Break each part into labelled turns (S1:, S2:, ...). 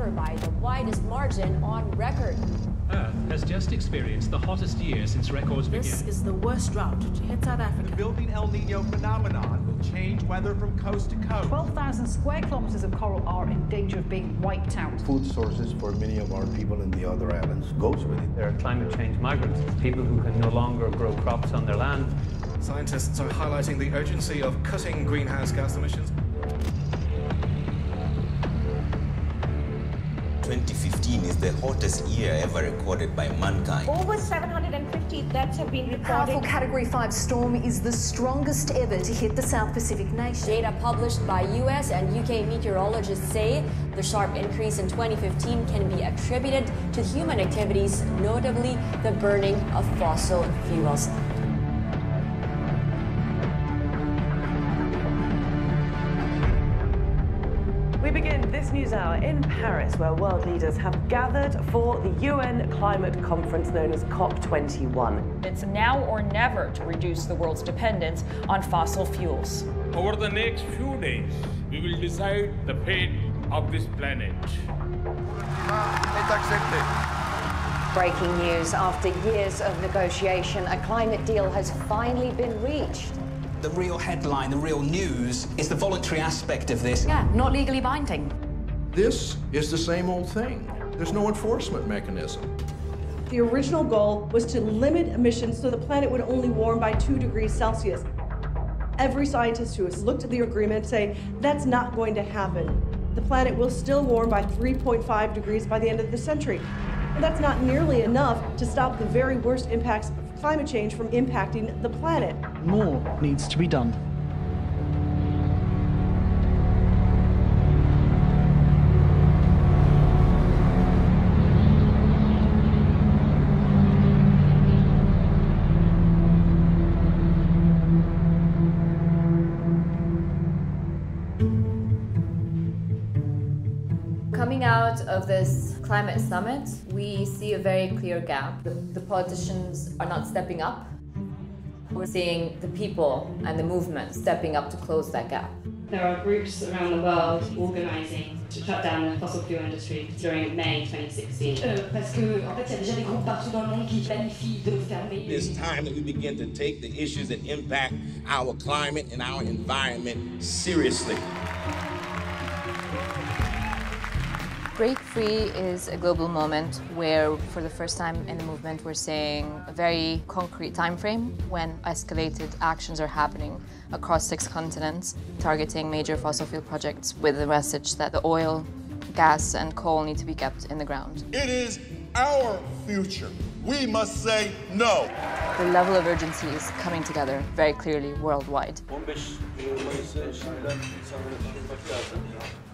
S1: ever by the widest margin on record.
S2: Earth has just experienced the hottest year since records began.
S3: This is the worst drought to hit South Africa.
S4: The building El Nino phenomenon will change weather from coast to coast.
S5: 12,000 square kilometers of coral are in danger of being wiped out.
S6: Food sources for many of our people in the other islands goes with it.
S7: There are climate change migrants, people who can no longer grow crops on their land.
S8: Scientists are highlighting the urgency of cutting greenhouse gas emissions.
S9: 2015 is the hottest year ever recorded by mankind.
S10: Over 750 deaths have been
S11: The
S10: reported.
S11: powerful Category 5 storm is the strongest ever to hit the South Pacific nation.
S1: Data published by US and UK meteorologists say the sharp increase in 2015 can be attributed to human activities, notably the burning of fossil fuels.
S12: We begin this news hour in Paris, where world leaders have gathered for the UN climate conference known as COP21.
S13: It's now or never to reduce the world's dependence on fossil fuels.
S14: Over the next few days, we will decide the fate of this planet.
S15: Breaking news: after years of negotiation, a climate deal has finally been reached.
S16: The real headline, the real news, is the voluntary aspect of this.
S3: Yeah, not legally binding.
S6: This is the same old thing. There's no enforcement mechanism.
S17: The original goal was to limit emissions so the planet would only warm by 2 degrees Celsius. Every scientist who has looked at the agreement say that's not going to happen. The planet will still warm by 3.5 degrees by the end of the century. And that's not nearly enough to stop the very worst impacts of climate change from impacting the planet.
S5: More needs to be done.
S18: Coming out of this climate summit, we see a very clear gap. The politicians are not stepping up. We're seeing the people and the movement stepping up to close that gap.
S19: There are groups around the world organising to shut down the fossil fuel industry during May 2016.
S20: It's time that we begin to take the issues that impact our climate and our environment seriously.
S18: Break Free is a global moment where, for the first time in the movement, we're seeing a very concrete time frame when escalated actions are happening across 6 continents, targeting major fossil fuel projects with the message that the oil, gas, and coal need to be kept in the ground.
S20: It is our future. We must say no.
S18: The level of urgency is coming together very clearly worldwide.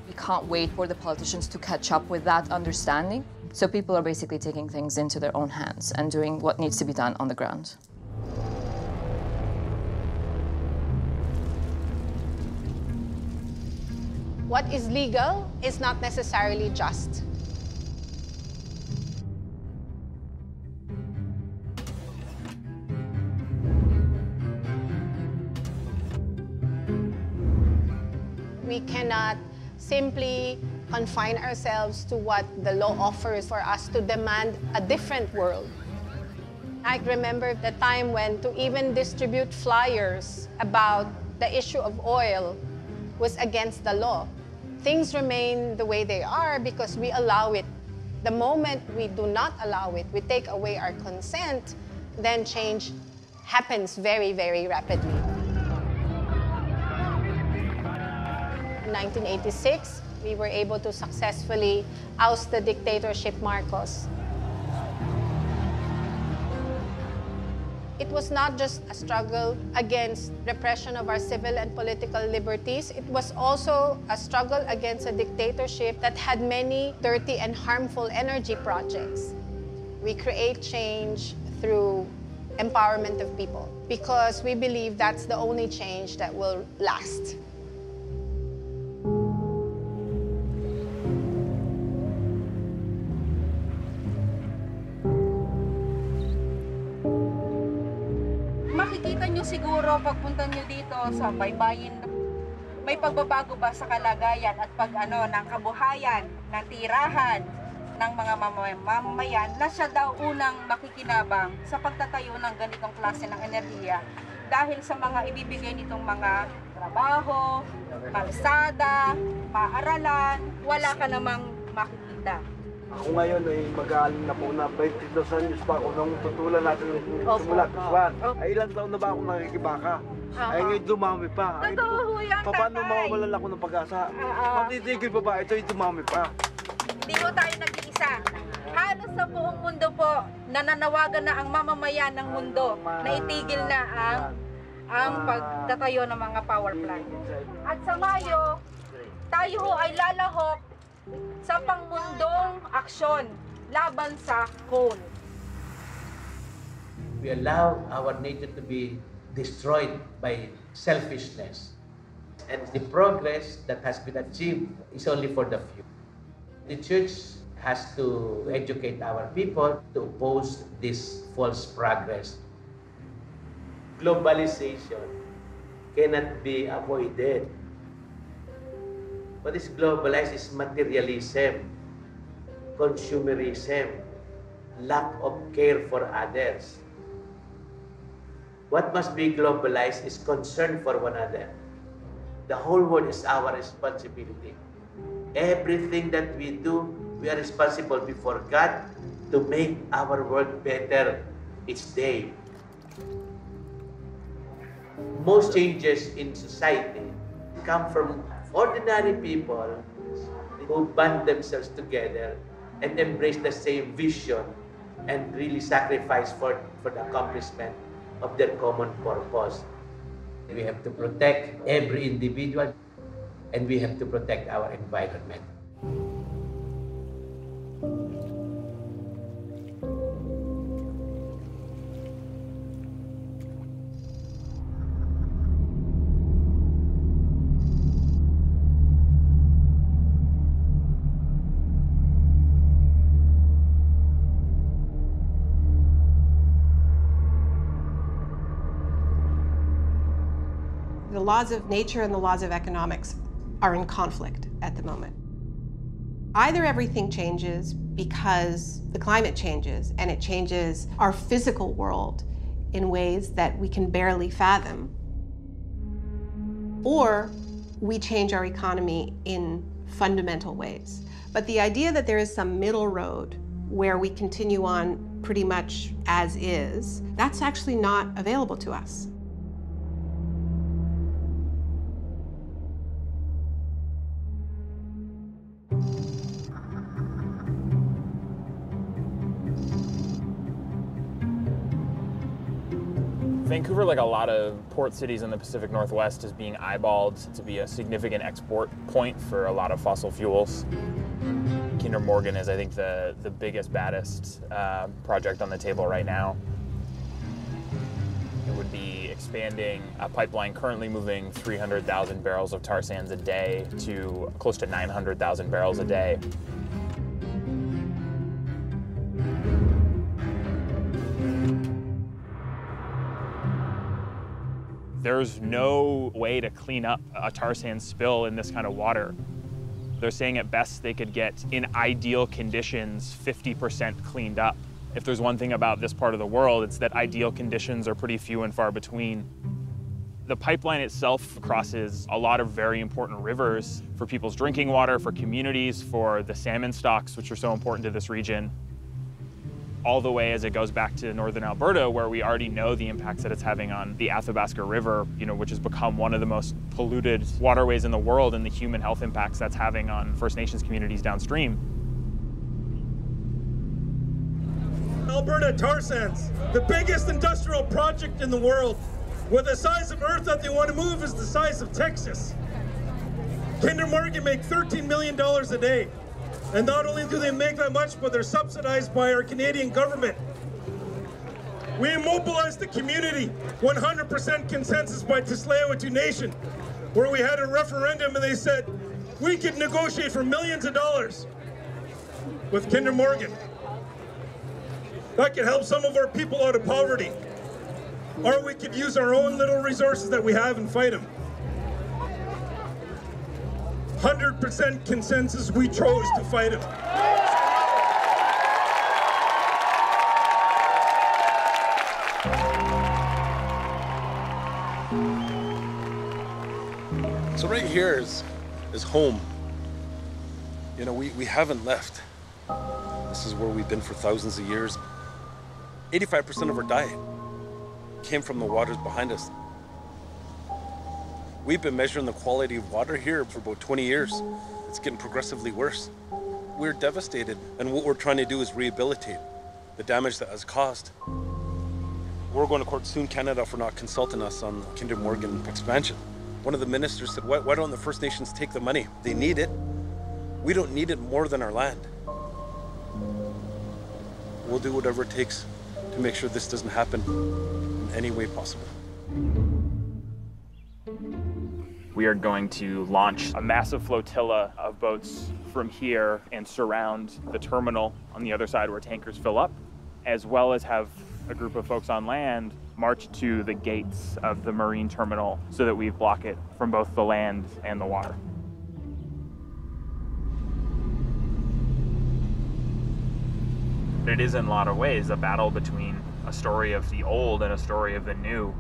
S18: We can't wait for the politicians to catch up with that understanding. So people are basically taking things into their own hands and doing what needs to be done on the ground.
S10: What is legal is not necessarily just. We cannot simply confine ourselves to what the law offers for us to demand a different world. I remember the time when to even distribute flyers about the issue of oil was against the law. Things remain the way they are because we allow it. The moment we do not allow it, we take away our consent, then change happens very, very rapidly. In 1986, we were able to successfully oust the dictatorship Marcos. It was not just a struggle against repression of our civil and political liberties. It was also a struggle against a dictatorship that had many dirty and harmful energy projects. We create change through empowerment of people because we believe that's the only change that will last.
S2: Makikita nyo siguro pagpunta nyo dito sa baybayin, may pagbabago ba sa kalagayan at ng kabuhayan ng tirahan ng mga mamamayan na siya daw unang makikinabang sa pagtatayo ng ganitong klase ng enerhiya dahil sa mga ibibigay nitong mga trabaho, kalsada, paaralan, wala ka namang makikita.
S21: Ako ngayon ay mag-aaling na po na 22 anyos pa ako nung tutulan natin simula kaswan. Ay ilang taon na ba ako nakikibaka? Ay ngayon dumami pa.
S2: Totoo yan, tatay.
S21: Paano mawawalan ako ng pag-asa? Matitigil pa ba? Ito'y dumami pa.
S2: Hindi po tayo nag-iisa. Halos sa buong mundo po, nananawagan na ang mamamayan ng mundo na itigil na ang pagtatayo ng mga power plant. At sa Mayo, tayo ho ay lalahok sa pangmundong aksyon laban sa coal.
S22: We allow our nature to be destroyed by selfishness. And the progress that has been achieved is only for the few. The church has to educate our people to oppose this false progress. Globalization cannot be avoided. What is globalized is materialism, consumerism, lack of care for others. What must be globalized is concern for one another. The whole world is our responsibility. Everything that we do, we are responsible before God to make our world better each day. Most changes in society come from ordinary people who band themselves together and embrace the same vision and really sacrifice for the accomplishment of their common purpose. We have to protect every individual and we have to protect our environment.
S23: The laws of nature and the laws of economics are in conflict at the moment. Either everything changes because the climate changes and it changes our physical world in ways that we can barely fathom, or we change our economy in fundamental ways. But the idea that there is some middle road where we continue on pretty much as is, that's actually not available to us.
S24: Vancouver, like a lot of port cities in the Pacific Northwest, is being eyeballed to be a significant export point for a lot of fossil fuels. Kinder Morgan is, I think, the biggest, baddest project on the table right now. It would be expanding a pipeline currently moving 300,000 barrels of tar sands a day to close to 900,000 barrels a day. There's no way to clean up a tar sand spill in this kind of water. They're saying at best they could get, in ideal conditions, 50% cleaned up. If there's one thing about this part of the world, it's that ideal conditions are pretty few and far between. The pipeline itself crosses a lot of very important rivers for people's drinking water, for communities, for the salmon stocks, which are so important to this region, all the way as it goes back to northern Alberta, where we already know the impacts that it's having on the Athabasca River, which has become one of the most polluted waterways in the world, and the human health impacts that's having on First Nations communities downstream.
S25: Alberta tar sands, the biggest industrial project in the world, where the size of Earth that they want to move is the size of Texas. Kinder Morgan make $13 million a day. And not only do they make that much, but they're subsidized by our Canadian government. We immobilized the community, 100% consensus by Tsleil-Waututh Nation, where we had a referendum and they said, we could negotiate for millions of dollars with Kinder Morgan. That could help some of our people out of poverty. Or we could use our own little resources that we have and fight them. 100% consensus, we chose to fight it.
S4: So right here is home. You know, we haven't left. This is where we've been for thousands of years. 85% of our diet came from the waters behind us. We've been measuring the quality of water here for about 20 years. It's getting progressively worse. We're devastated, and what we're trying to do is rehabilitate the damage that has caused. We're going to court soon, Canada, for not consulting us on the Kinder Morgan expansion. One of the ministers said, why don't the First Nations take the money? They need it. We don't need it more than our land. We'll do whatever it takes to make sure this doesn't happen in any way possible.
S24: We are going to launch a massive flotilla of boats from here and surround the terminal on the other side where tankers fill up, as well as have a group of folks on land march to the gates of the marine terminal so that we block it from both the land and the water. It is in a lot of ways a battle between a story of the old and a story of the new.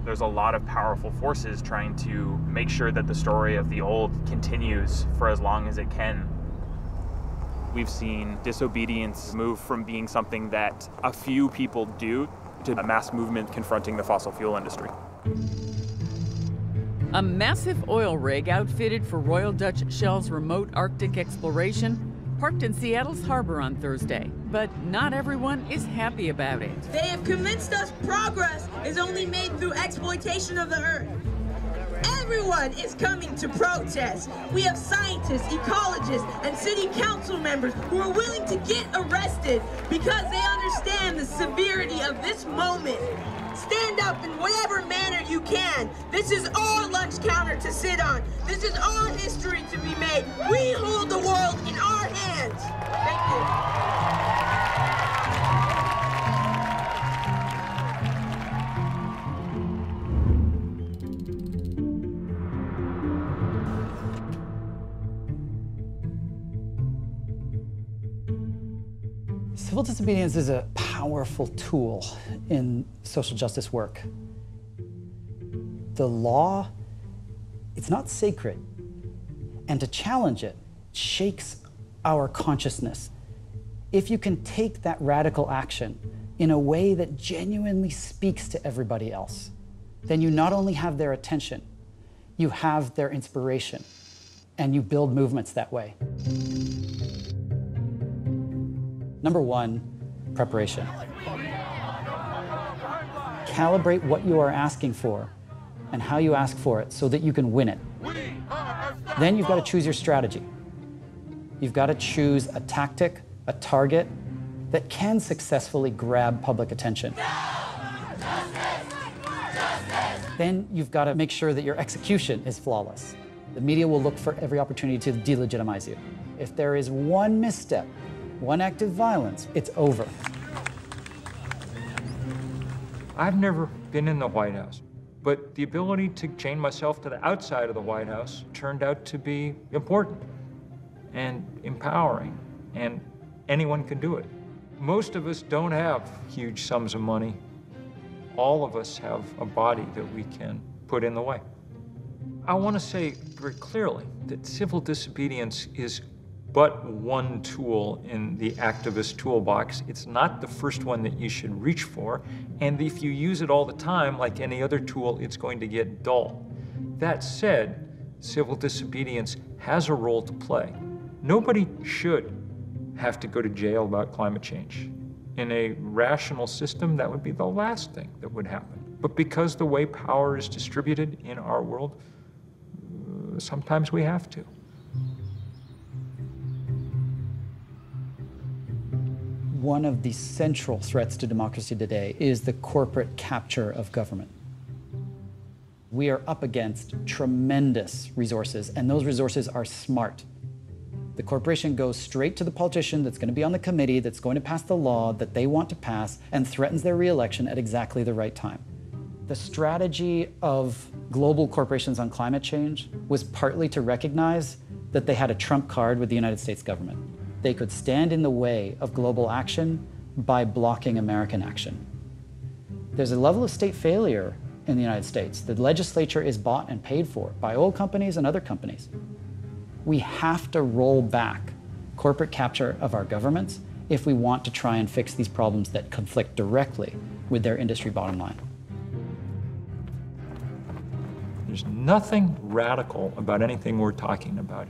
S24: There's a lot of powerful forces trying to make sure that the story of the old continues for as long as it can. We've seen disobedience move from being something that a few people do to a mass movement confronting the fossil fuel industry.
S7: A massive oil rig outfitted for Royal Dutch Shell's remote Arctic exploration parked in Seattle's harbor on Thursday. But not everyone is happy about it.
S8: They have convinced us progress is only made through exploitation of the earth. Everyone is coming to protest. We have scientists, ecologists, and city council members who are willing to get arrested because they understand the severity of this moment. Stand up in whatever manner you can. This is our lunch counter to sit on. This is our history to be made. We hold the world in our hands. Thank you.
S9: Civil disobedience is a powerful tool in social justice work. The law, it's not sacred, and to challenge it shakes our consciousness. If you can take that radical action in a way that genuinely speaks to everybody else, then you not only have their attention, you have their inspiration, and you build movements that way. Number one, preparation. Calibrate what you are asking for and how you ask for it so that you can win it. Then you've got to choose your strategy. You've got to choose a tactic, a target that can successfully grab public attention. Then you've got to make sure that your execution is flawless. The media will look for every opportunity to delegitimize you. If there is one misstep, one act of violence, it's over.
S11: I've never been in the White House, but the ability to chain myself to the outside of the White House turned out to be important and empowering, and anyone can do it. Most of us don't have huge sums of money. All of us have a body that we can put in the way. I want to say very clearly that civil disobedience is but one tool in the activist toolbox. It's not the first one that you should reach for, and if you use it all the time, like any other tool, it's going to get dull. That said, civil disobedience has a role to play. Nobody should have to go to jail about climate change. In a rational system, that would be the last thing that would happen. But because the way power is distributed in our world, sometimes we have to.
S9: One of the central threats to democracy today is the corporate capture of government. We are up against tremendous resources, and those resources are smart. The corporation goes straight to the politician that's going to be on the committee, that's going to pass the law that they want to pass, and threatens their re-election at exactly the right time. The strategy of global corporations on climate change was partly to recognize that they had a trump card with the United States government. They could stand in the way of global action by blocking American action. There's a level of state failure in the United States. The legislature is bought and paid for by oil companies and other companies. We have to roll back corporate capture of our governments if we want to try and fix these problems that conflict directly with their industry bottom line.
S11: There's nothing radical about anything we're talking about.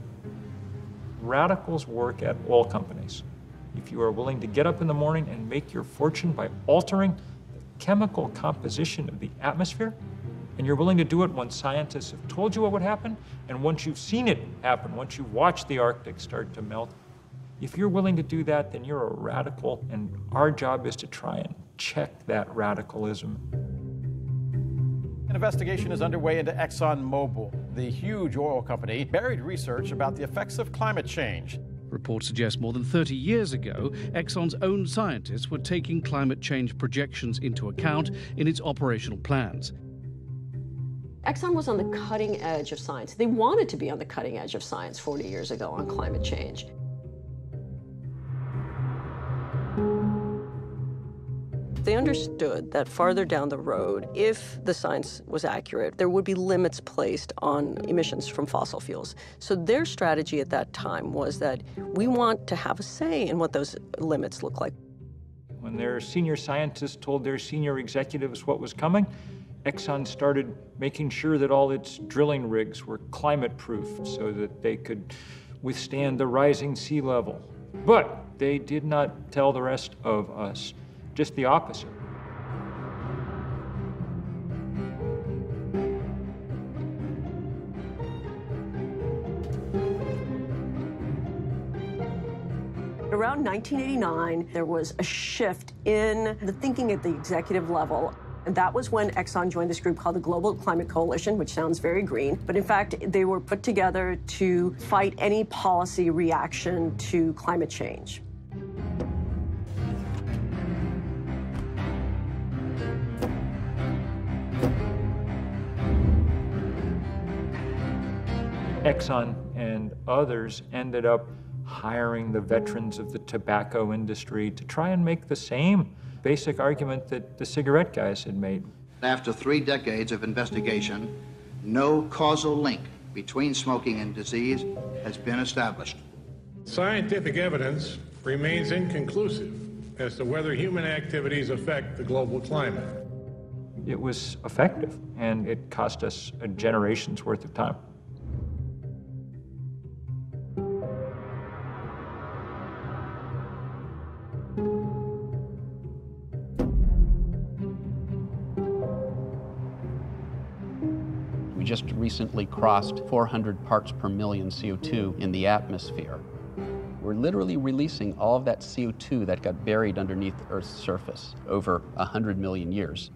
S11: Radicals work at oil companies. If you are willing to get up in the morning and make your fortune by altering the chemical composition of the atmosphere, and you're willing to do it once scientists have told you what would happen, and once you've seen it happen, once you've watched the Arctic start to melt, if you're willing to do that, then you're a radical, and our job is to try and check that radicalism.
S1: An investigation is underway into ExxonMobil. The huge oil company buried research about the effects of climate change.
S12: Reports suggest more than 30 years ago, Exxon's own scientists were taking climate change projections into account in its operational plans.
S13: Exxon was on the cutting edge of science. They wanted to be on the cutting edge of science 40 years ago on climate change. They understood that farther down the road, if the science was accurate, there would be limits placed on emissions from fossil fuels. So their strategy at that time was that we want to have a say in what those limits look like.
S11: When their senior scientists told their senior executives what was coming, Exxon started making sure that all its drilling rigs were climate-proof so that they could withstand the rising sea level. But they did not tell the rest of us. Just the opposite.
S13: Around 1989, there was a shift in the thinking at the executive level. And that was when Exxon joined this group called the Global Climate Coalition, which sounds very green. But in fact, they were put together to fight any policy reaction to climate change.
S11: Exxon and others ended up hiring the veterans of the tobacco industry to try and make the same basic argument that the cigarette guys had made.
S14: After 3 decades of investigation, no causal link between smoking and disease has been established.
S15: Scientific evidence remains inconclusive as to whether human activities affect the global climate.
S11: It was effective, and it cost us a generation's worth of time.
S26: We just recently crossed 400 parts per million CO2 in the atmosphere. We're literally releasing all of that CO2 that got buried underneath Earth's surface over 100 million years.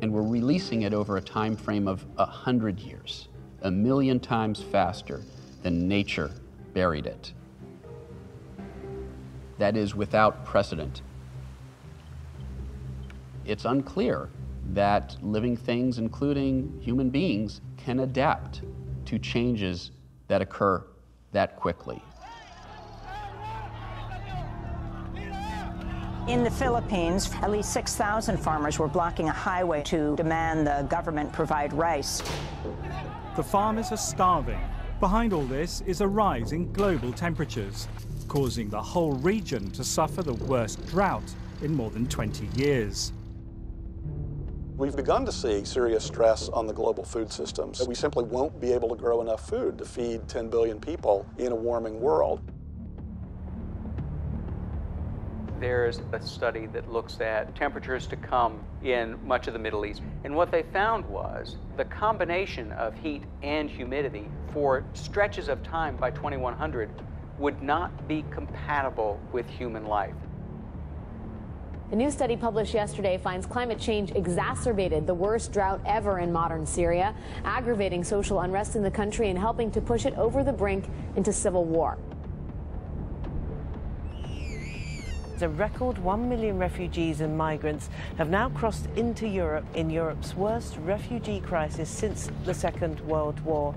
S26: And we're releasing it over a time frame of 100 years, 1 million times faster than nature buried it. That is without precedent. It's unclear that living things, including human beings, can adapt to changes that occur that quickly.
S27: In the Philippines, at least 6,000 farmers were blocking a highway to demand the government provide rice.
S28: The farmers are starving. Behind all this is a rise in global temperatures, causing the whole region to suffer the worst drought in more than 20 years.
S29: We've begun to see serious stress on the global food systems. We simply won't be able to grow enough food to feed 10 billion people in a warming world.
S30: There's a study that looks at temperatures to come in much of the Middle East. And what they found was the combination of heat and humidity for stretches of time by 2100 would not be compatible with human life.
S31: A new study published yesterday finds climate change exacerbated the worst drought ever in modern Syria, aggravating social unrest in the country and helping to push it over the brink into civil war.
S2: A record 1 million refugees and migrants have now crossed into Europe in Europe's worst refugee crisis since the Second World War.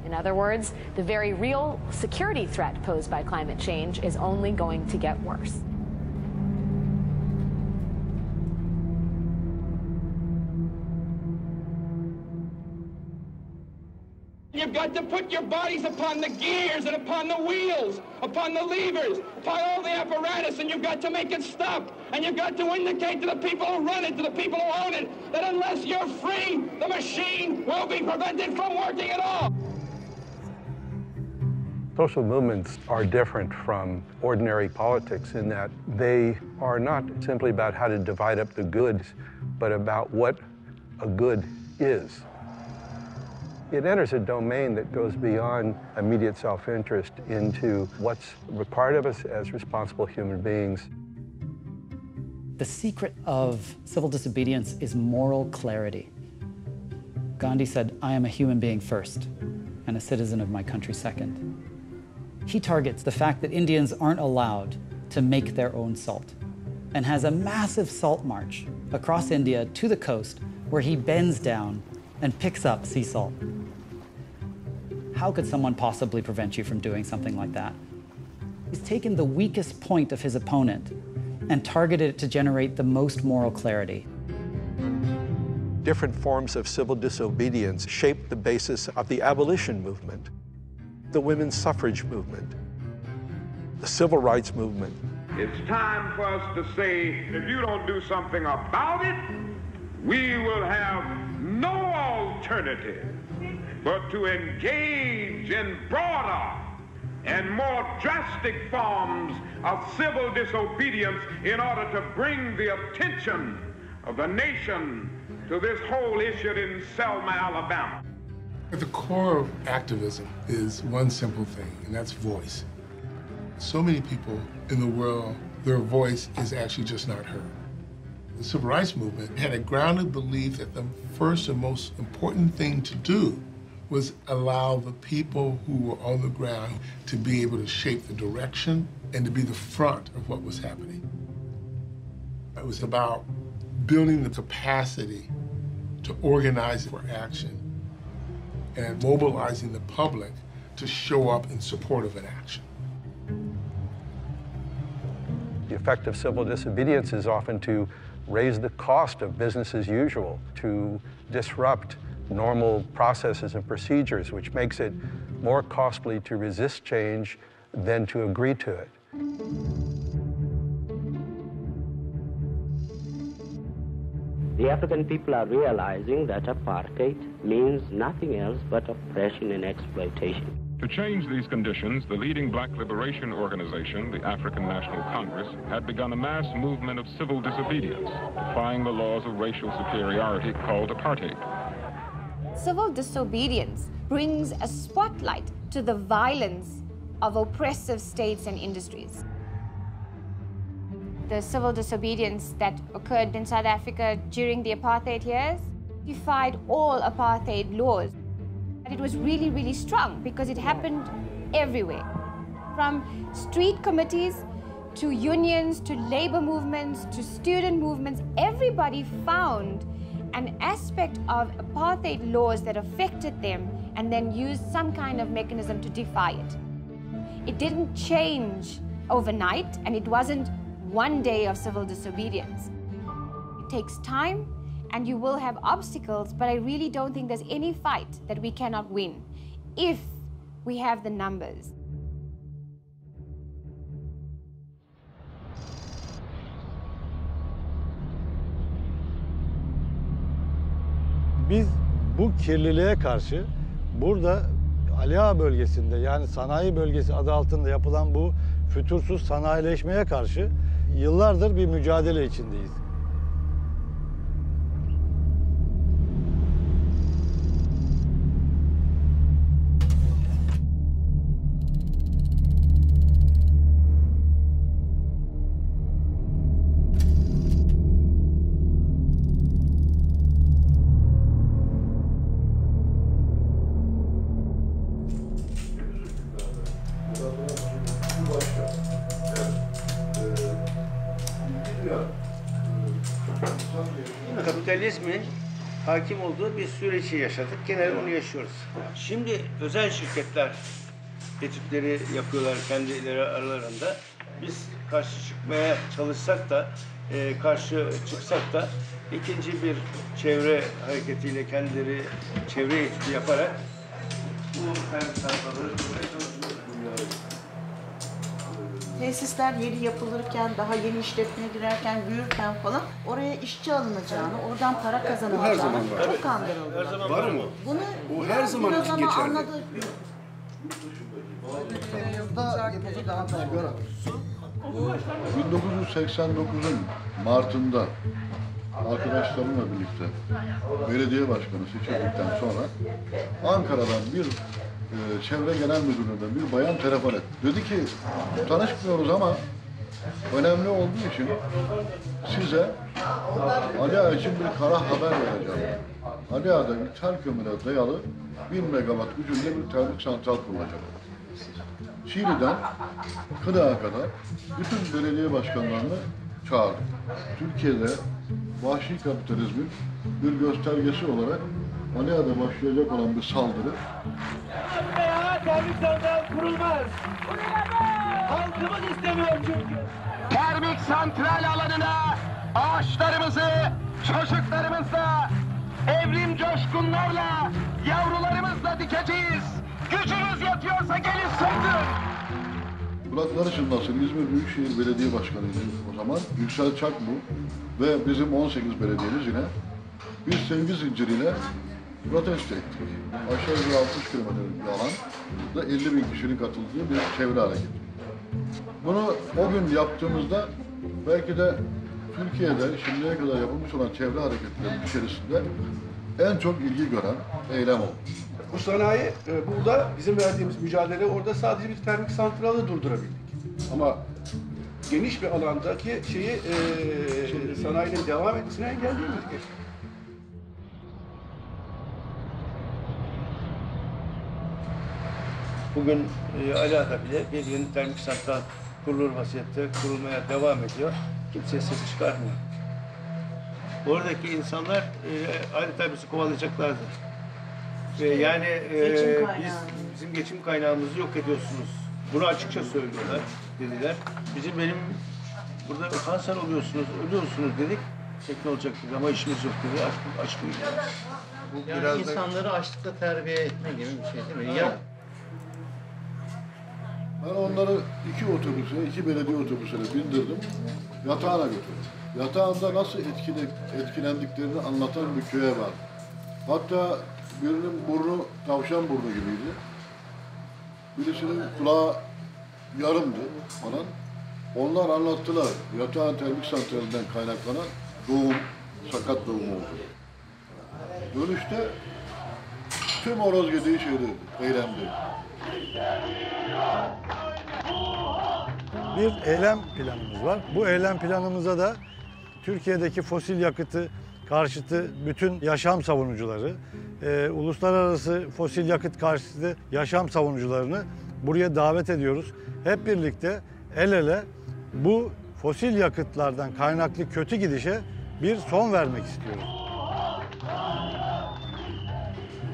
S31: In other words, the very real security threat posed by climate change is only going to get worse.
S3: You've got to put your bodies upon the gears and upon the wheels, upon the levers, upon all the apparatus, and you've got to make it stop. And you've got to indicate to the people who run it, to the people who own it, that unless you're free, the machine will be prevented from working at all.
S5: Social movements are different from ordinary politics in that they are not simply about how to divide up the goods, but about what a good is. It enters a domain that goes beyond immediate self-interest into what's required of us as responsible human beings.
S9: The secret of civil disobedience is moral clarity. Gandhi said, "I am a human being first, and a citizen of my country second." He targets the fact that Indians aren't allowed to make their own salt, and has a massive salt march across India to the coast where he bends down and picks up sea salt. How could someone possibly prevent you from doing something like that? He's taken the weakest point of his opponent and targeted it to generate the most moral clarity.
S5: Different forms of civil disobedience shaped the basis of the abolition movement, the women's suffrage movement, the civil rights movement.
S6: It's time for us to say, if you don't do something about it, we will have no alternative but to engage in broader and more drastic forms of civil disobedience in order to bring the attention of the nation to this whole issue in Selma, Alabama.
S10: At the core of activism is one simple thing, and that's voice. So many people in the world, their voice is actually just not heard. The civil rights movement had a grounded belief that the first and most important thing to do was allow the people who were on the ground to be able to shape the direction and to be the front of what was happening. It was about building the capacity to organize for action and mobilizing the public to show up in support of an action.
S5: The effect of civil disobedience is often to raise the cost of business as usual, to disrupt normal processes and procedures, which makes it more costly to resist change than to agree to it.
S16: The African people are realizing that apartheid means nothing else but oppression and exploitation.
S17: To change these conditions, the leading black liberation organization, the African National Congress, had begun a mass movement of civil disobedience, defying the laws of racial superiority called apartheid.
S18: Civil disobedience brings a spotlight to the violence of oppressive states and industries. The civil disobedience that occurred in South Africa during the apartheid years defied all apartheid laws. And it was really, really strong because it happened everywhere. From street committees to unions, to labor movements, to student movements, everybody found an aspect of apartheid laws that affected them and then used some kind of mechanism to defy it. It didn't change overnight, and it wasn't one day of civil disobedience. It takes time, and you will have obstacles, but I really don't think there's any fight that we cannot win if we have the numbers.
S19: Biz bu kirliliğe karşı burada Ali Ağa bölgesinde, yani sanayi bölgesi adı altında yapılan bu fütursuz sanayileşmeye karşı yıllardır bir mücadele içindeyiz.
S1: Kapitalizmin hakim olduğu bir süreci yaşadık. Genelde onu yaşıyoruz. Şimdi özel şirketler etütleri yapıyorlar kendileri aralarında. Biz karşı çıkmaya çalışsak da, karşı çıksak da ikinci bir çevre hareketiyle kendileri çevre etütü yaparak bu sayfaları
S4: tesisler yeni yapılırken, daha yeni işletmeye girerken, büyürken falan oraya işçi alınacağını, oradan para kazanılacağını çok kandırıldılar.
S1: Her zaman var mı?
S4: Bunu
S1: bu her zaman için geçerli.
S4: Anladı.
S7: 1989'un Mart'ında arkadaşlarımla birlikte belediye başkanı seçildikten sonra Ankara'dan bir çevre genel müdürlüğünden bir bayan telefon etti. Dedi ki tanışmıyoruz ama önemli olduğu için size Ali Ağa için bir kara haber vereceğim. Ali Ağa'da ithal kömüre dayalı 1000 megawatt gücünde bir termik santral kurulacak. Şili'den Kınağa kadar bütün belediye başkanlarını çağırdı. Türkiye'de vahşi kapitalizmin bir göstergesi olarak Ali Ağa'da başlayacak olan bir saldırı.
S3: Termik santral kurulmaz. Halkımız istemiyor çünkü. Termik santral alanına ağaçlarımızı, çocuklarımızla, evrim coşkunlarla, yavrularımızla dikeceğiz. Gücünüz yetiyorsa gelin söndürün.
S7: Kulakları çınlasın, İzmir Büyükşehir Belediye Başkanı'ydı o zaman. Yüksel Çakbu ve bizim 18 belediyemiz yine bir sevgi zinciriyle protesto ettik. Aşağı yukarı 60 kilometrelik bir alanda 50 bin kişinin katıldığı bir çevre hareketi. Bunu o gün yaptığımızda belki de Türkiye'de şimdiye kadar yapılmış olan çevre hareketlerinin içerisinde en çok ilgi gören eylem oldu.
S8: Bu sanayi, burada bizim verdiğimiz mücadele orada sadece bir termik santralı durdurabildik. Ama geniş bir alandaki sanayinin devam etmesini engelleyemedik.
S1: Bugün Ala'da bile bir yeni termik santral kurulur vaziyette kurulmaya devam ediyor. Kimse ses çıkarmıyor. Oradaki insanlar adeta bizi kovalayacaklardı. Yani bizim geçim kaynağımızı yok ediyorsunuz. Bunu açıkça söylüyorlar dediler. Benim burada kanser oluyorsunuz, ölüyorsunuz dedik. Ne olacak dedi ama işimiz yok dedi. Aç büyüyoruz.
S7: Yani biraz insanları açlıkla terbiye etme gibi bir şey değil mi? Ya. Ben onları iki belediye otobüsüne bindirdim. Yatağına götürdüm. Yatağında nasıl etkilendiklerini anlatan bir köye var. Hatta birinin burnu tavşan burnu gibiydi. Birisinin kulağı yarımdı falan. Onlar anlattılar. Yatağın termik santralinden kaynaklanan sakat doğum oldu. Dönüşte tüm horoz yediği şeydi, eylemdi.
S19: Bir eylem planımız var. Bu eylem planımıza da Türkiye'deki fosil yakıtı karşıtı bütün yaşam savunucuları, uluslararası fosil yakıt karşıtı yaşam savunucularını buraya davet ediyoruz. Hep birlikte el ele bu fosil yakıtlardan kaynaklı kötü gidişe bir son vermek istiyoruz.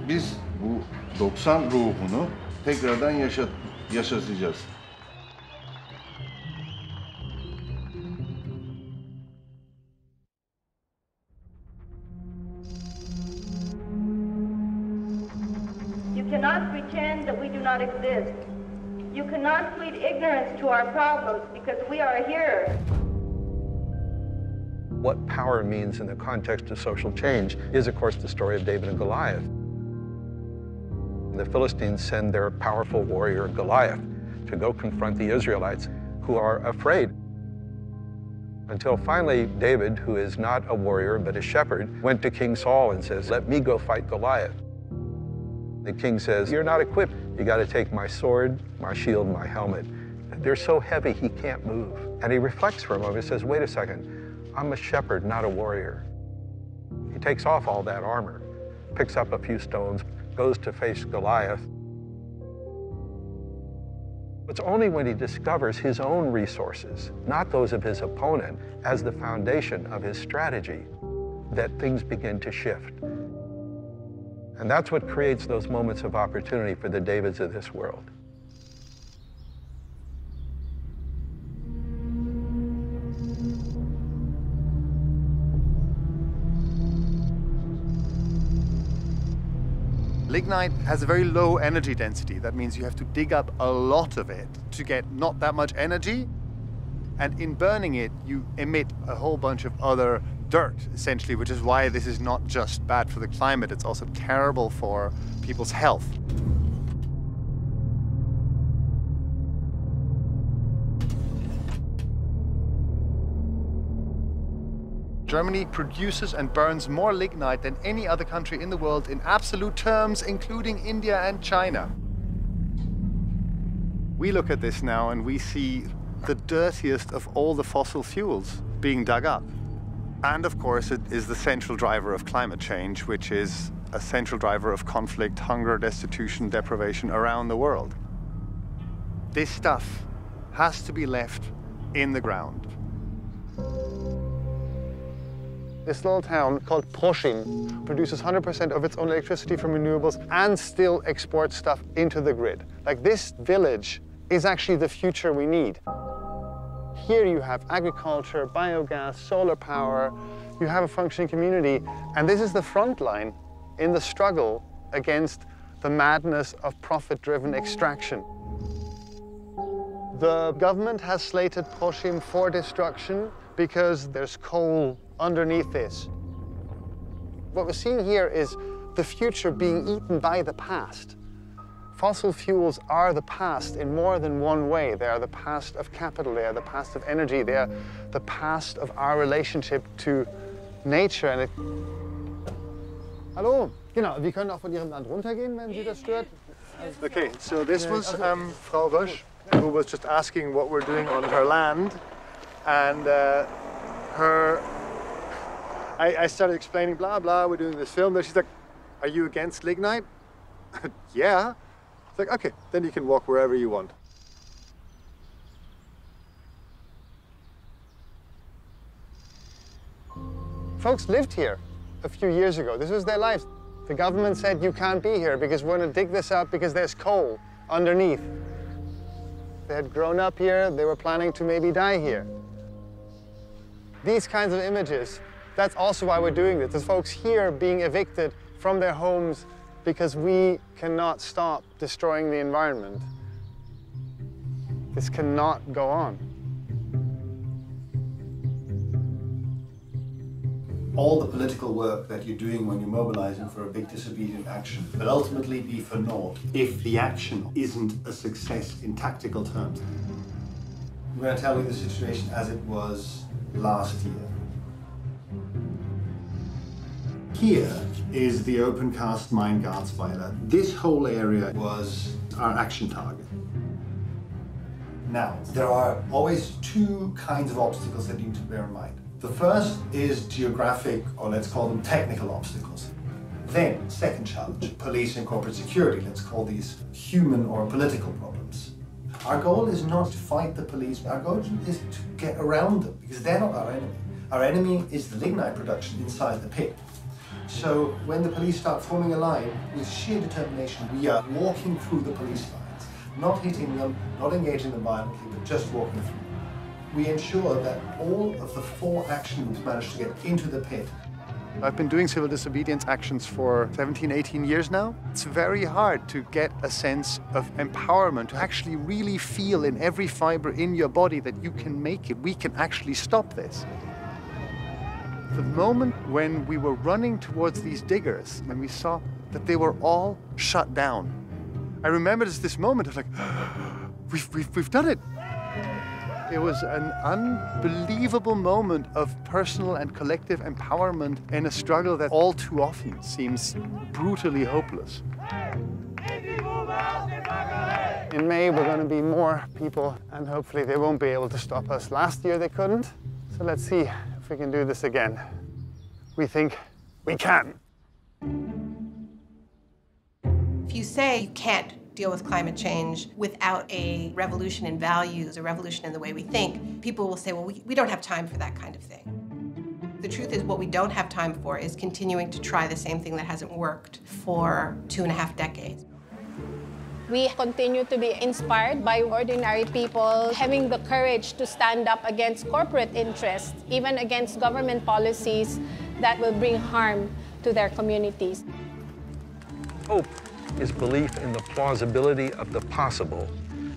S7: Biz bu 90 ruhunu tekrardan yaşatacağız.
S12: You cannot pretend that we do not exist. You cannot plead ignorance to our problems because we are here.
S5: What power means in the context of social change is, of course, the story of David and Goliath. The Philistines send their powerful warrior Goliath to go confront the Israelites, who are afraid. Until finally, David, who is not a warrior but a shepherd, went to King Saul and says, "Let me go fight Goliath." The king says, "You're not equipped. You got to take my sword, my shield, my helmet." They're so heavy he can't move. And he reflects for a moment and says, "Wait a second, I'm a shepherd, not a warrior." He takes off all that armor, picks up a few stones, goes to face Goliath. It's only when he discovers his own resources, not those of his opponent, as the foundation of his strategy, that things begin to shift. And that's what creates those moments of opportunity for the Davids of this world.
S11: Lignite has a very low energy density. That means you have to dig up a lot of it to get not that much energy. And in burning it, you emit a whole bunch of other dirt, essentially, which is why this is not just bad for the climate, it's also terrible for people's health. Germany produces and burns more lignite than any other country in the world in absolute terms, including India and China. We look at this now and we see the dirtiest of all the fossil fuels being dug up. And of course, it is the central driver of climate change, which is a central driver of conflict, hunger, destitution, deprivation around the world. This stuff has to be left in the ground. This little town called Proschim produces 100% of its own electricity from renewables and still exports stuff into the grid. Like, this village is actually the future we need. Here you have agriculture, biogas, solar power, you have a functioning community, and this is the front line in the struggle against the madness of profit-driven extraction. The government has slated Proschim for destruction because there's coal underneath this. What we're seeing here is the future being eaten by the past. Fossil fuels are the past in more than one way. They are the past of capital, they are the past of energy, they are the past of our relationship to nature. And Hallo, genau, wir können auch von Ihrem Land runtergehen, wenn Sie das stört. Okay, so this was Frau Weisz, who was just asking what we're doing on her land, and I started explaining, blah, blah, we're doing this film. Then she's like, are you against lignite? Yeah. It's like, okay, then you can walk wherever you want. Folks lived here a few years ago. This was their lives. The government said, you can't be here because we're going to dig this up because there's coal underneath. They had grown up here. They were planning to maybe die here. These kinds of images, that's also why we're doing this. There's folks here being evicted from their homes because we cannot stop destroying the environment. This cannot go on.
S13: All the political work that you're doing when you're mobilizing for a big disobedient action will ultimately be for naught if the action isn't a success in tactical terms. I'm going to tell you the situation as it was last year. Here is the open cast mine guards viola. This whole area was our action target. Now, there are always two kinds of obstacles that you need to bear in mind. The first is geographic, or let's call them technical obstacles. Then, second challenge, police and corporate security. Let's call these human or political problems. Our goal is not to fight the police. Our goal is to get around them, because they're not our enemy. Our enemy is the lignite production inside the pit. So when the police start forming a line, with sheer determination, we are walking through the police lines, not hitting them, not engaging them violently, but just walking through. We ensure that all of the 4 actions manage to get into the pit. I've been doing civil disobedience actions for 17, 18 years now. It's very hard to get a sense of empowerment, to actually really feel in every fiber in your body that you can make it. We can actually stop this. The moment when we were running towards these diggers, when we saw that they were all shut down, I remember this moment of like, we've done it. It was an unbelievable moment of personal and collective empowerment in a struggle that all too often seems brutally hopeless. In May, we're going to be more people, and hopefully they won't be able to stop us. Last year they couldn't, so let's see if we can do this again. We think we can.
S14: If you say you can't deal with climate change without a revolution in values, a revolution in the way we think, people will say, well, we don't have time for that kind of thing. The truth is what we don't have time for is continuing to try the same thing that hasn't worked for 2.5 decades.
S15: We continue to be inspired by ordinary people having the courage to stand up against corporate interests, even against government policies that will bring harm to their communities.
S5: Hope is belief in the plausibility of the possible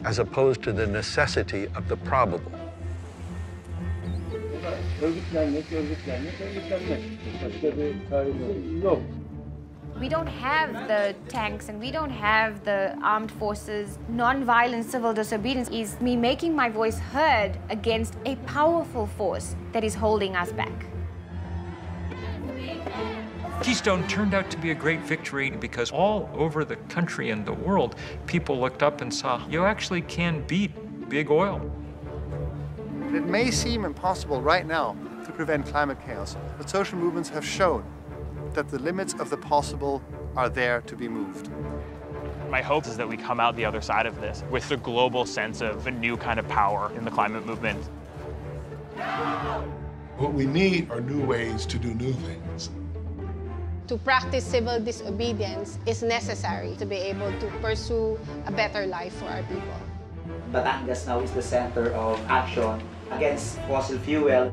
S5: as opposed to the necessity of the probable.
S18: We don't have the tanks and we don't have the armed forces. Non-violent civil disobedience is me making my voice heard against a powerful force that is holding us back.
S20: Keystone turned out to be a great victory because all over the country and the world, people looked up and saw, you actually can beat big oil.
S11: It may seem impossible right now to prevent climate chaos, but social movements have shown that the limits of the possible are there to be moved.
S21: My hope is that we come out the other side of this with a global sense of a new kind of power in the climate movement.
S10: What we need are new ways to do new things.
S15: To practice civil disobedience is necessary to be able to pursue a better life for our people.
S22: Batangas now is the center of action against fossil fuel.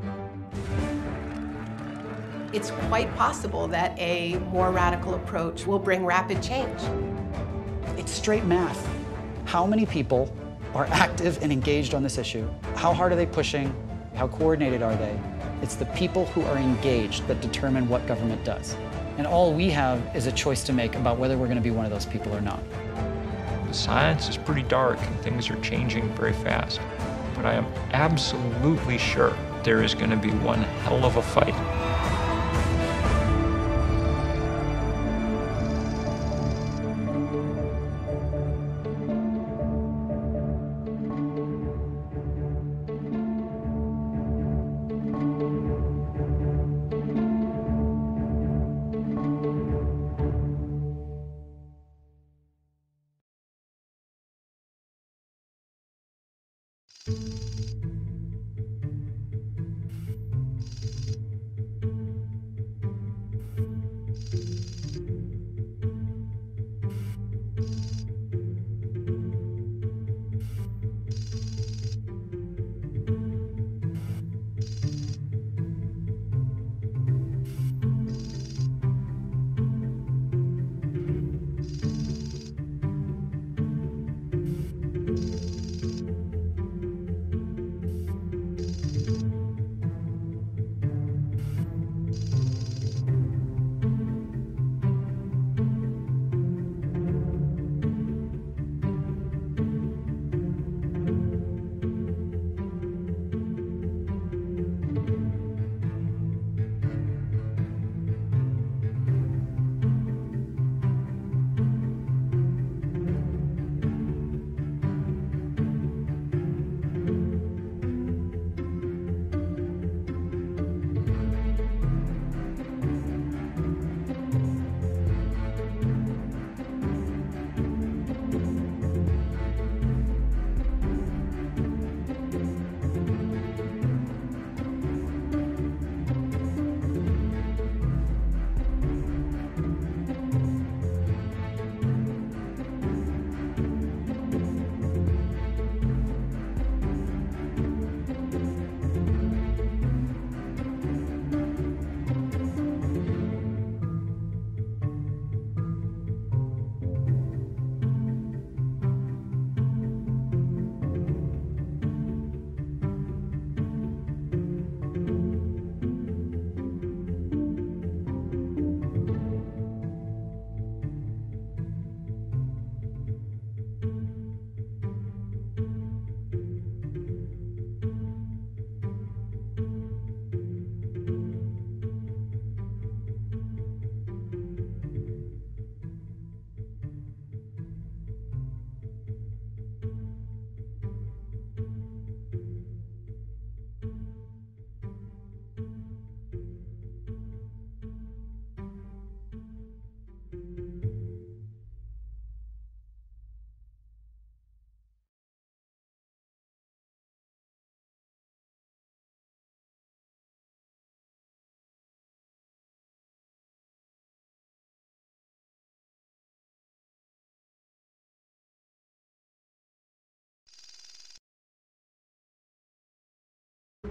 S14: It's quite possible that a more radical approach will bring rapid change.
S9: It's straight math. How many people are active and engaged on this issue? How hard are they pushing? How coordinated are they? It's the people who are engaged that determine what government does. And all we have is a choice to make about whether we're going to be one of those people or not.
S20: The science is pretty dark and things are changing very fast. But I am absolutely sure there is going to be one hell of a fight.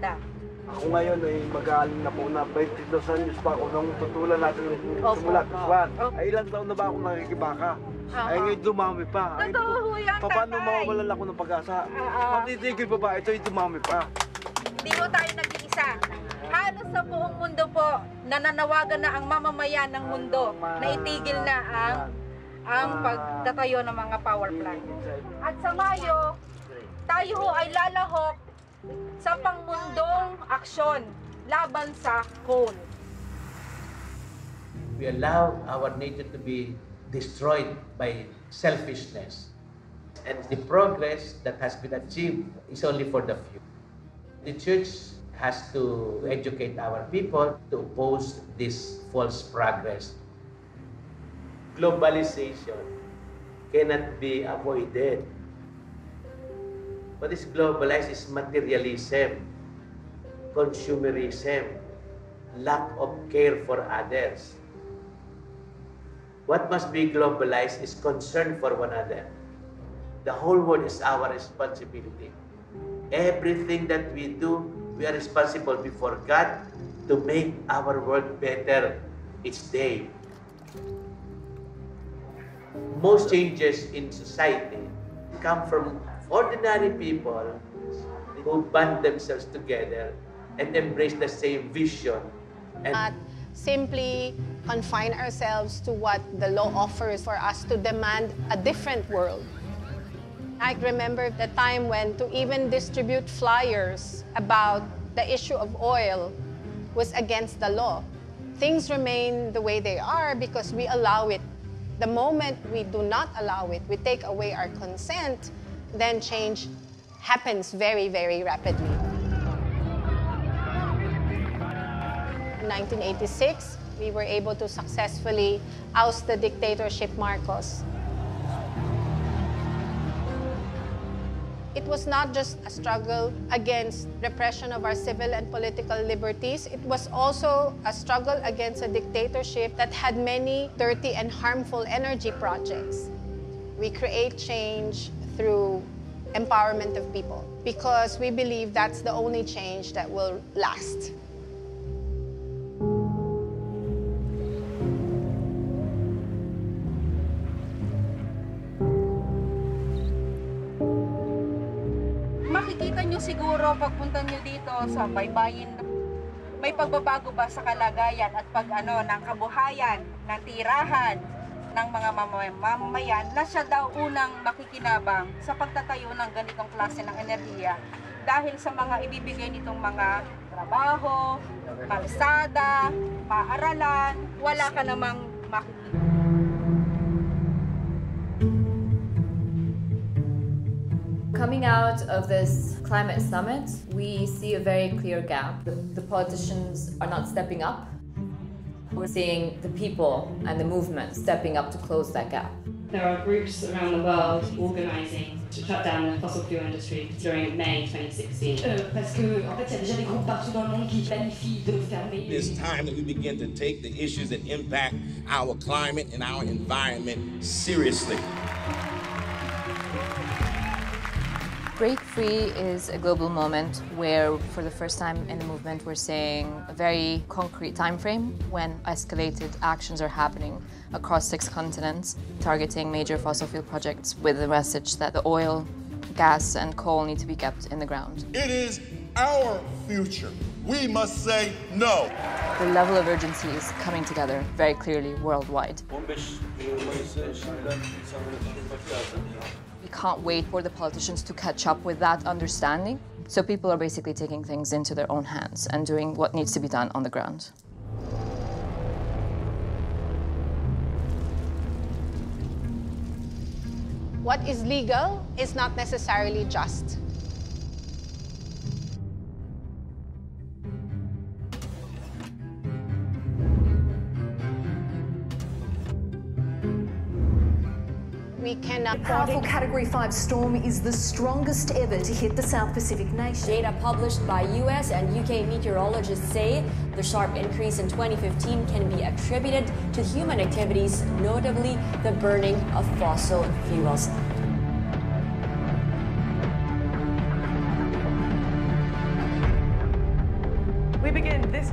S2: maganda.
S6: Ako ngayon ay mag-aalim na po na 22 anyos pa ako nung tutulan natin yung simula. Ay ilang taon na ba ako nakikibaka? Ay ngayon dumami pa.
S2: Totoo yan,
S6: paano
S2: tatay?
S6: mawawalan ako ng pag-asa? Matitigil pa ba? Ito ay dumami pa.
S2: Hindi mo tayo nag-iisa. Halos sa buong mundo po, nananawagan na ang mamamayan ng mundo na itigil na ang pagtatayo ng mga power plant. At sa Mayo, tayo ho ay lalahok sa pangmundong aksyon laban sa coal.
S23: We allow our nature to be destroyed by selfishness. And the progress that has been achieved is only for the few. The church has to educate our people to oppose this false progress. Globalization cannot be avoided. What is globalized is materialism, consumerism, lack of care for others. What must be globalized is concern for one another. The whole world is our responsibility. Everything that we do, we are responsible before God to make our world better each day. Most changes in society come from ordinary people who band themselves together and embrace the same vision. And
S15: not simply confine ourselves to what the law offers for us to demand a different world. I remember the time when to even distribute flyers about the issue of oil was against the law. Things remain the way they are because we allow it. The moment we do not allow it, we take away our consent, then change happens very, very rapidly. In 1986, we were able to successfully oust the dictatorship Marcos. It was not just a struggle against repression of our civil and political liberties. It was also a struggle against a dictatorship that had many dirty and harmful energy projects. We create change through empowerment of people because we believe that's the only change that will last.
S2: Makikita nyo siguro pagpunta nyo dito sa baybayin, may pagbabago ba sa kalagayan at ng kabuhayan, ng tirahan ng mga mamamayan na siya daw unang makikinabang sa pagtatayo ng ganitong klase ng enerhiya dahil sa mga ibibigay nitong mga trabaho, kalsada, paaralan, wala ka namang makikita.
S24: Coming out of this climate summit, we see a very clear gap. The politicians are not stepping up. We're seeing the people and the movement stepping up to close that gap.
S25: There are groups around the world organising to shut down the fossil fuel industry during May 2016.
S26: Parce que, en fait, il y a déjà des groupes partout dans le monde qui planifient de fermer.
S27: It's time that we begin to take the issues that impact our climate and our environment seriously.
S24: Break Free is a global moment where, for the first time in the movement, we're seeing a very concrete time frame when escalated actions are happening across 6 continents, targeting major fossil fuel projects with the message that the oil, gas, and coal need to be kept in the ground.
S27: It is our future. We must say no.
S24: The level of urgency is coming together very clearly worldwide. We can't wait for the politicians to catch up with that understanding. So people are basically taking things into their own hands and doing what needs to be done on the ground.
S15: What is legal is not necessarily just. We cannot.
S28: The powerful Category 5 storm is the strongest ever to hit the South Pacific nation.
S29: Data published by US and UK meteorologists say the sharp increase in 2015 can be attributed to human activities, notably the burning of fossil fuels.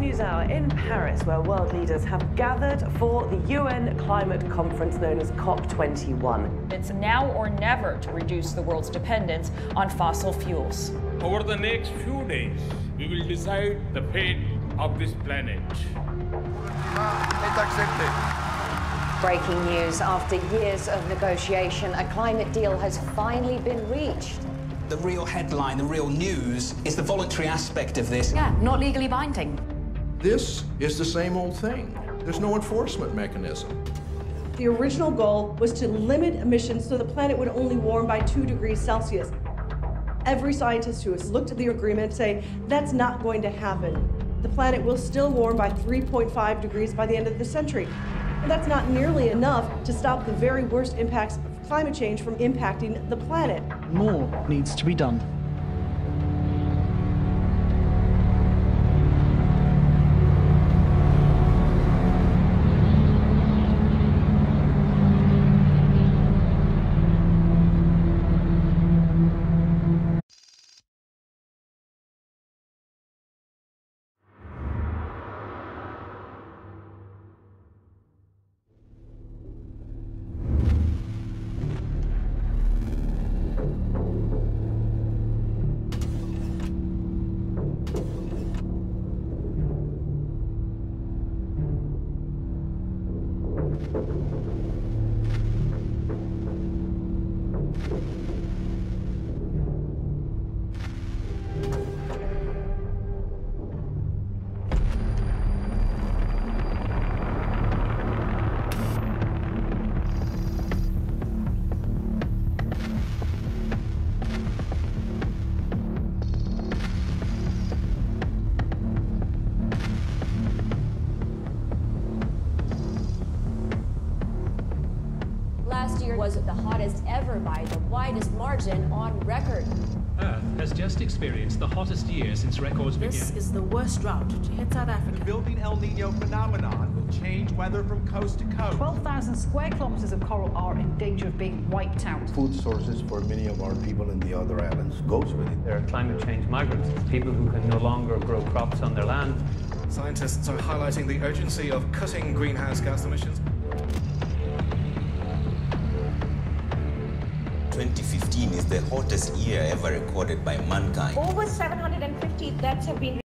S1: NewsHour in Paris, where world leaders have gathered for the UN climate conference known as COP21.
S3: It's now or never to reduce the world's dependence on fossil fuels.
S4: Over the next few days, we will decide the fate of this planet.
S7: Breaking news: after years of negotiation, a climate deal has finally been reached.
S8: The real headline, the real news, is the voluntary aspect of this.
S7: Yeah, not legally binding.
S12: This is the same old thing. There's no enforcement mechanism.
S16: The original goal was to limit emissions so the planet would only warm by 2 degrees Celsius. Every scientist who has looked at the agreement say that's not going to happen. The planet will still warm by 3.5 degrees by the end of the century. And that's not nearly enough to stop the very worst impacts of climate change from impacting the planet.
S9: More needs to be done.
S29: Last year was the hottest ever by the widest margin on record.
S17: Earth has just experienced the hottest year since records began.
S19: This is the worst drought to hit South Africa.
S30: The building El Nino phenomenon will change weather from coast to coast.
S19: 12,000 square kilometers of coral are in danger of being wiped out.
S31: Food sources for many of our people in the other islands goes with it.
S32: There are climate change migrants, people who can no longer grow crops on their land.
S33: Scientists are highlighting the urgency of cutting greenhouse gas emissions.
S27: 2015 is the hottest year ever recorded by mankind.
S18: Over 750 deaths have been